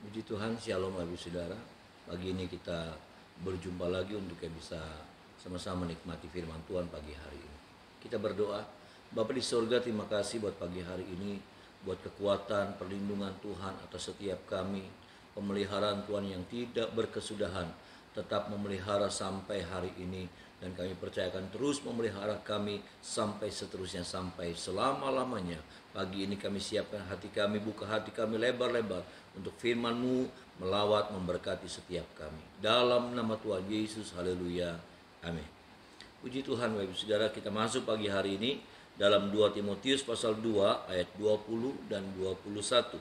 Puji Tuhan, Shalom Bapak Saudara. Pagi ini kita berjumpa lagi untuk bisa sama-sama menikmati firman Tuhan pagi hari ini. Kita berdoa. Bapa di sorga, terima kasih buat pagi hari ini, buat kekuatan, perlindungan Tuhan atas setiap kami, pemeliharaan Tuhan yang tidak berkesudahan, tetap memelihara sampai hari ini, dan kami percayakan terus memelihara kami sampai seterusnya, sampai selama-lamanya. Pagi ini kami siapkan hati kami, buka hati kami lebar-lebar untuk firman-Mu melawat memberkati setiap kami. Dalam nama Tuhan Yesus, haleluya, amin. Puji Tuhan Bapak Saudara, kita masuk pagi hari ini dalam 2 Timotius pasal 2 ayat 20 dan 21.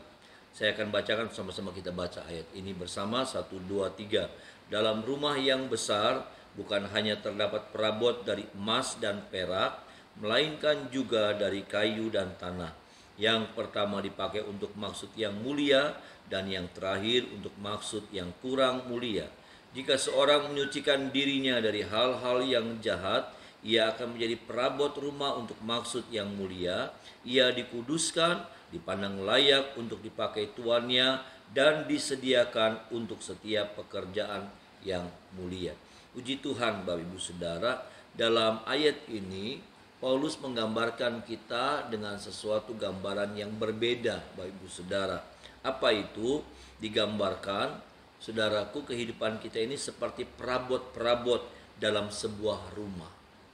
Saya akan bacakan sama-sama, kita baca ayat ini bersama. 1, 2, 3. Dalam rumah yang besar bukan hanya terdapat perabot dari emas dan perak, melainkan juga dari kayu dan tanah. Yang pertama dipakai untuk maksud yang mulia, dan yang terakhir untuk maksud yang kurang mulia. Jika seorang menyucikan dirinya dari hal-hal yang jahat, ia akan menjadi perabot rumah untuk maksud yang mulia. Ia dikuduskan, dipandang layak untuk dipakai tuannya, dan disediakan untuk setiap pekerjaan yang mulia. Puji Tuhan Bapak Ibu Saudara, dalam ayat ini Paulus menggambarkan kita dengan sesuatu gambaran yang berbeda Bapak Ibu Saudara. Apa itu? Digambarkan, saudaraku, kehidupan kita ini seperti perabot-perabot dalam sebuah rumah.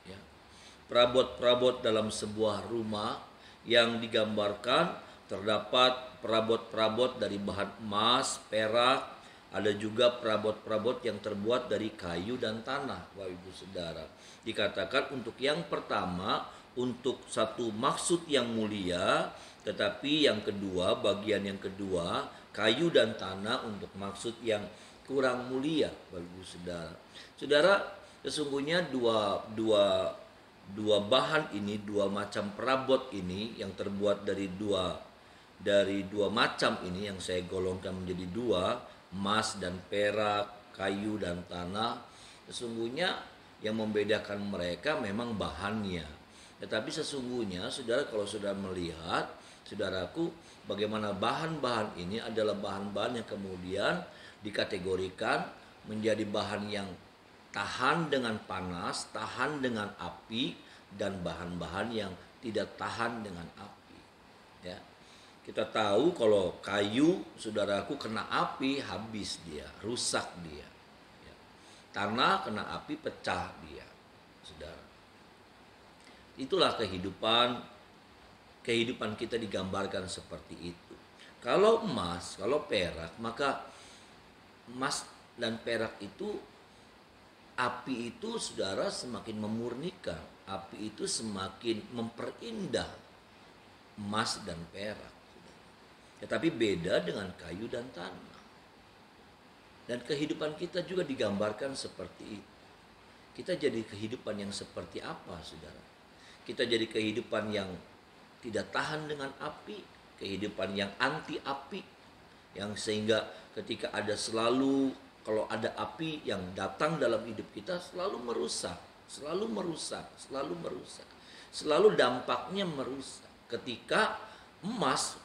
Ya. Perabot-perabot dalam sebuah rumah yang digambarkan terdapat perabot-perabot dari bahan emas, perak, ada juga perabot-perabot yang terbuat dari kayu dan tanah, Bapak Ibu Saudara. Dikatakan untuk yang pertama, untuk satu maksud yang mulia, tetapi yang kedua, bagian yang kedua, kayu dan tanah untuk maksud yang kurang mulia, Bapak Ibu Saudara. Saudara, sesungguhnya dua bahan ini, dua macam perabot ini yang terbuat dari dua macam ini yang saya golongkan menjadi dua, emas dan perak, kayu dan tanah. Sesungguhnya yang membedakan mereka memang bahannya. Tetapi sesungguhnya saudara, kalau sudah melihat, saudaraku, bagaimana bahan-bahan ini adalah bahan-bahan yang kemudian dikategorikan menjadi bahan yang tahan dengan panas, tahan dengan api, dan bahan-bahan yang tidak tahan dengan api. Ya. Kita tahu kalau kayu, saudaraku, kena api habis dia, rusak dia. Ya. Tanah kena api pecah dia, saudara. Itulah kehidupan kita digambarkan seperti itu. Kalau emas, kalau perak, maka emas dan perak itu, api itu, saudara, semakin memurnikan, api itu semakin memperindah emas dan perak. Tetapi beda dengan kayu dan tanah. Dan kehidupan kita juga digambarkan seperti itu. Kita jadi kehidupan yang seperti apa, saudara? Kita jadi kehidupan yang tidak tahan dengan api, kehidupan yang anti api, yang sehingga ketika ada selalu, kalau ada api yang datang dalam hidup kita, selalu merusak, selalu merusak, selalu merusak, selalu dampaknya merusak. Ketika emas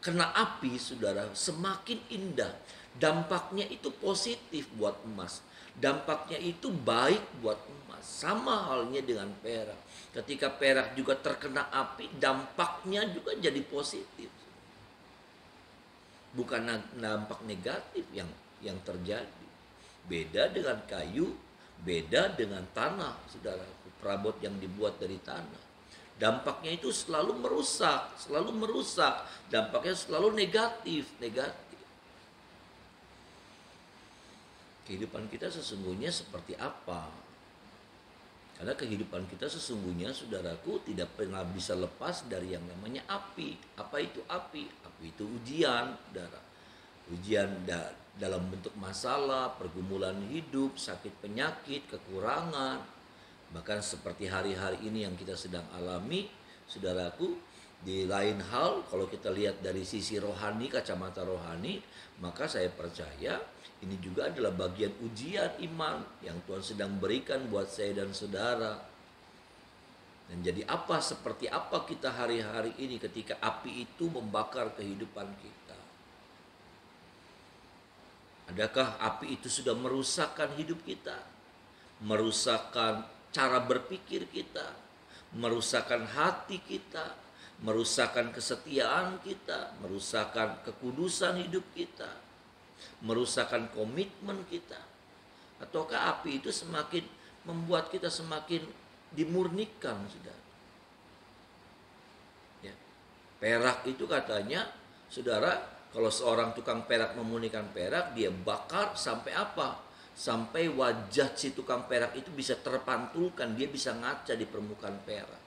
kena api, saudara, semakin indah. Dampaknya itu positif buat emas. Dampaknya itu baik buat emas. Sama halnya dengan perak. Ketika perak juga terkena api, dampaknya juga jadi positif. Bukan dampak negatif yang terjadi. Beda dengan kayu, beda dengan tanah, saudara. Perabot yang dibuat dari tanah. Dampaknya itu selalu merusak, selalu merusak. Dampaknya selalu negatif. Kehidupan kita sesungguhnya seperti apa? Karena kehidupan kita sesungguhnya, saudaraku, tidak pernah bisa lepas dari yang namanya api. Apa itu api? Api itu ujian, saudara. Ujian dalam bentuk masalah, pergumulan hidup, sakit penyakit, kekurangan. Bahkan seperti hari-hari ini yang kita sedang alami, saudaraku, di lain hal, kalau kita lihat dari sisi rohani, kacamata rohani, maka saya percaya ini juga adalah bagian ujian iman yang Tuhan sedang berikan buat saya dan saudara. Dan jadi seperti apa kita hari-hari ini ketika api itu membakar kehidupan kita. Adakah api itu sudah merusakkan hidup kita? Merusakkan cara berpikir kita, merusakkan hati kita, merusakkan kesetiaan kita, merusakkan kekudusan hidup kita, merusakkan komitmen kita? Ataukah api itu semakin membuat kita semakin dimurnikan, saudara? Ya. Perak itu katanya, saudara, kalau seorang tukang perak memurnikan perak, dia bakar sampai apa? Sampai wajah si tukang perak itu bisa terpantulkan, dia bisa ngaca di permukaan perak.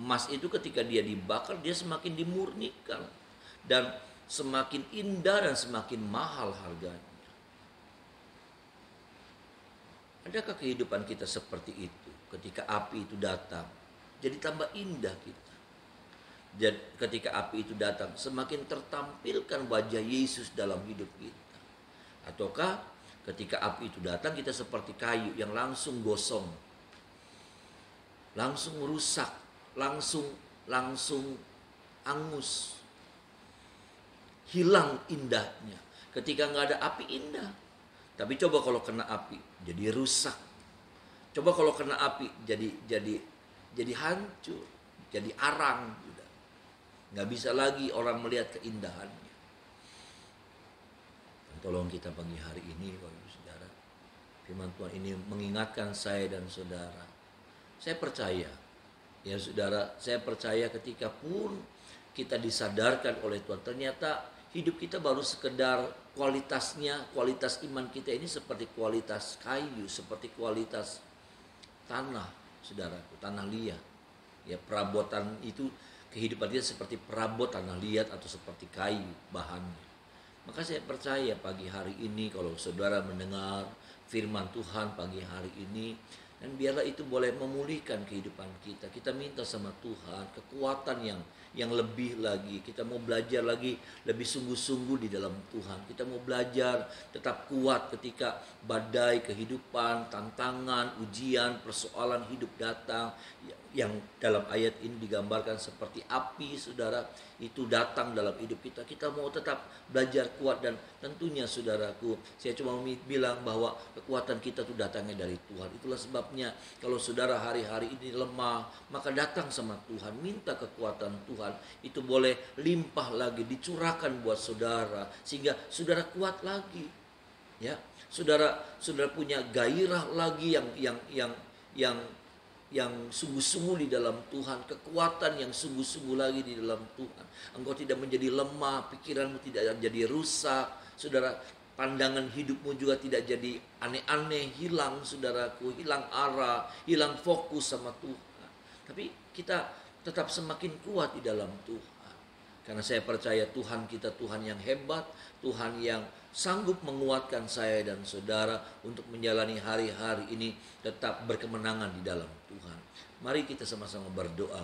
Emas itu ketika dia dibakar, dia semakin dimurnikan dan semakin indah dan semakin mahal harganya. Adakah kehidupan kita seperti itu? Ketika api itu datang, jadi tambah indah kita. Dan ketika api itu datang, semakin tertampilkan wajah Yesus dalam hidup kita. Ataukah ketika api itu datang, kita seperti kayu yang langsung gosong, langsung rusak, langsung angus, hilang indahnya. Ketika nggak ada api, indah. Tapi coba kalau kena api, jadi rusak. Coba kalau kena api, jadi hancur, jadi arang. Nggak bisa lagi orang melihat keindahannya. Dan tolong kita pagi hari ini, Bapak Ibu Saudara, firman Tuhan ini mengingatkan saya dan saudara. Saya percaya, ya saudara, saya percaya ketika pun kita disadarkan oleh Tuhan, ternyata hidup kita baru sekedar kualitasnya, kualitas iman kita ini seperti kualitas kayu, seperti kualitas tanah, saudaraku, tanah liat. Ya, perabotan itu, kehidupan kita seperti perabot tanah liat atau seperti kayu bahannya. Maka saya percaya pagi hari ini kalau saudara mendengar firman Tuhan pagi hari ini, dan biarlah itu boleh memulihkan kehidupan kita. Kita minta sama Tuhan kekuatan yang lebih lagi. Kita mau belajar lagi lebih sungguh-sungguh di dalam Tuhan. Kita mau belajar tetap kuat ketika badai kehidupan, tantangan, ujian, persoalan hidup datang. Yang dalam ayat ini digambarkan seperti api, saudara, itu datang dalam hidup kita. Kita mau tetap belajar kuat, dan tentunya saudaraku, saya cuma bilang bahwa kekuatan kita itu datangnya dari Tuhan. Itulah sebabnya kalau saudara hari-hari ini lemah, maka datang sama Tuhan, minta kekuatan Tuhan. Itu boleh limpah lagi, dicurahkan buat saudara, sehingga saudara kuat lagi. Ya, saudara punya gairah lagi yang sungguh-sungguh di dalam Tuhan, kekuatan yang sungguh-sungguh lagi di dalam Tuhan. Engkau tidak menjadi lemah, pikiranmu tidak jadi rusak, saudara. Pandangan hidupmu juga tidak jadi aneh-aneh, hilang, saudaraku, hilang arah, hilang fokus sama Tuhan. Tapi kita tetap semakin kuat di dalam Tuhan. Karena saya percaya Tuhan kita Tuhan yang hebat, Tuhan yang sanggup menguatkan saya dan saudara untuk menjalani hari-hari ini tetap berkemenangan di dalam Tuhan. Mari kita sama-sama berdoa.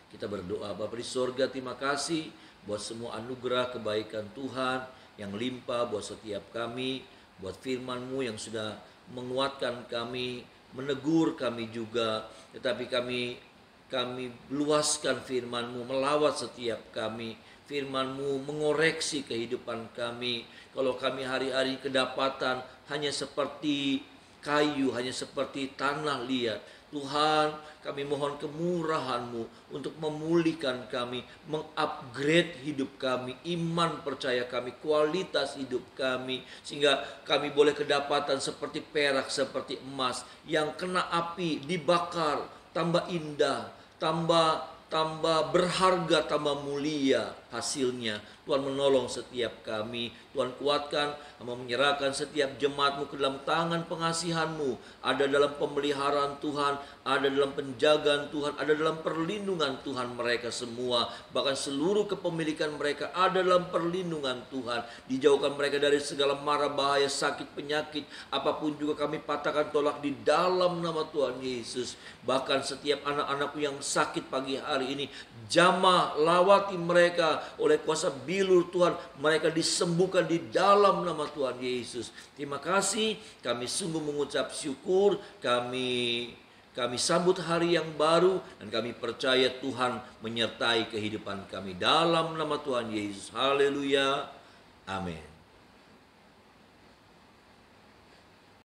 Kita berdoa. Bapa di sorga, terima kasih buat semua anugerah kebaikan Tuhan yang limpah buat setiap kami, buat firman-Mu yang sudah menguatkan kami, menegur kami juga, tetapi kami luaskan firman-Mu, melawat setiap kami. Firman-Mu mengoreksi kehidupan kami. Kalau kami hari-hari kedapatan hanya seperti kayu, hanya seperti tanah liat, Tuhan, kami mohon kemurahan-Mu untuk memulihkan kami, mengupgrade hidup kami, iman percaya kami, kualitas hidup kami, sehingga kami boleh kedapatan seperti perak, seperti emas, yang kena api, dibakar, tambah indah, tambah berharga, tambah mulia hasilnya. Tuhan menolong setiap kami, Tuhan kuatkan, menyerahkan setiap jemaat-Mu ke dalam tangan pengasihan-Mu. Ada dalam pemeliharaan Tuhan, ada dalam penjagaan Tuhan, ada dalam perlindungan Tuhan mereka semua. Bahkan seluruh kepemilikan mereka ada dalam perlindungan Tuhan. Dijauhkan mereka dari segala mara bahaya, sakit, penyakit, apapun juga kami patahkan tolak di dalam nama Tuhan Yesus. Bahkan setiap anak-anakku yang sakit pagi hari ini, jamah lawati mereka oleh kuasa bilur Tuhan, mereka disembuhkan di dalam nama Tuhan Yesus. Terima kasih, kami sungguh mengucap syukur, kami sambut hari yang baru, dan kami percaya Tuhan menyertai kehidupan kami dalam nama Tuhan Yesus. Haleluya, amin.